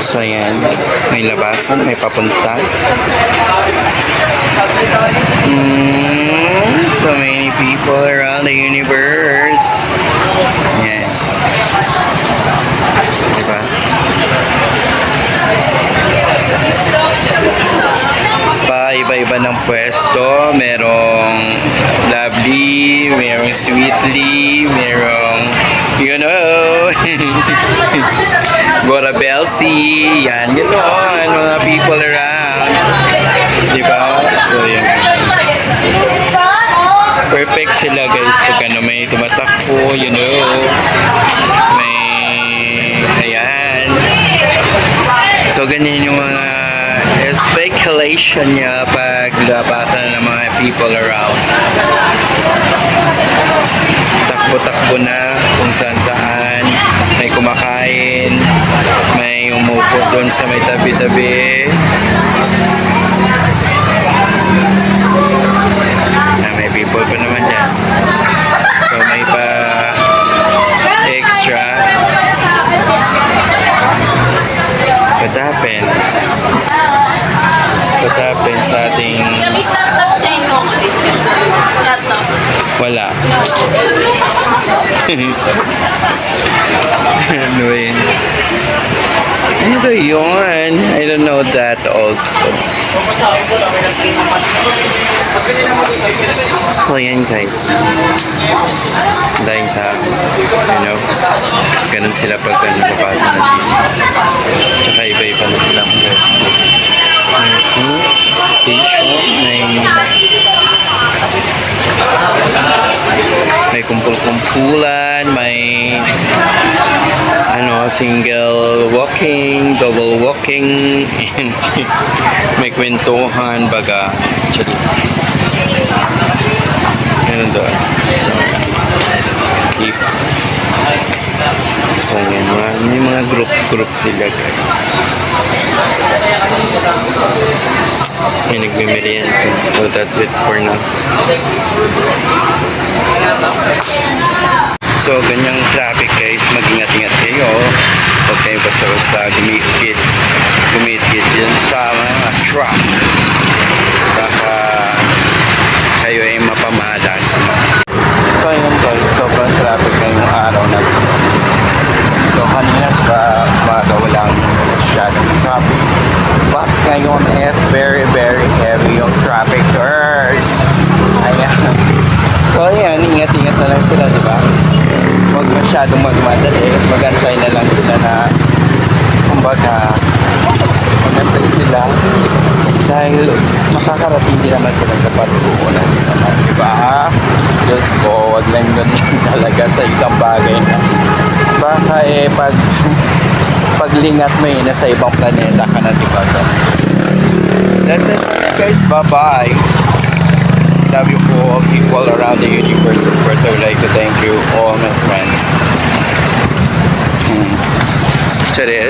So ayan, may labasan, may papunta. So many people around the universe. Ayan. Diba? Iba-iba ng pwesto. Merong lovely, merong sweetly, merong, you know, Gora Belsi. Yan, ganoon. Mga people around. Diba? So, yun. Perfect sila guys pag ano, may tumatakbo, you know. May, ayan. So, ganyan yung mga speculation niya pag labasan ng mga people around. Takbo-takbo na kung saan-saan. May kumakain, may umupo doon sa may tabi-tabi. May people pa naman dyan. So may pa extra. What happened? What happened sa ating... Wala. Ano yun? Ano ba yun? I don't know that also. So yan guys. Dahil tao. You know? Ganun sila pag napapasa na dito. Tsaka iba-iba na sila ang pwesto. May kumpul-kumpulan, may ano, single walking, double walking, and may kwentuhan, baga, actually. Ganun doon. So, keep. So, yan, may mga group sila, guys. May nagmimerienda. So, that's it for now. So, ganyang traffic, guys. Mag-ingat-ingat kayo. Huwag kayo basta-basta gumit-git yan sa mga truck. Baka kayo ay mapamalas. So, ayun guys. Sobrang traffic na yung araw na ito. So, kanina umaga walang masyadong traffic. But ngayon is very, very heavy yung traffic, girls. Ayan. So, ayan. Ingat-ingat na lang sila, di ba? Huwag masyadong magmadali. Magantay na lang sila na kumbaga magantay sila dahil makakarating din naman sila sa patutunan naman, di ba? Diyos ko, wag lang ganun talaga sa isang bagay na baka paglingat mo nasa ibang planeta ka na, di ba? That's it guys, bye-bye. Love you all people around the universe. Of course, I would like to thank you all my friends. Today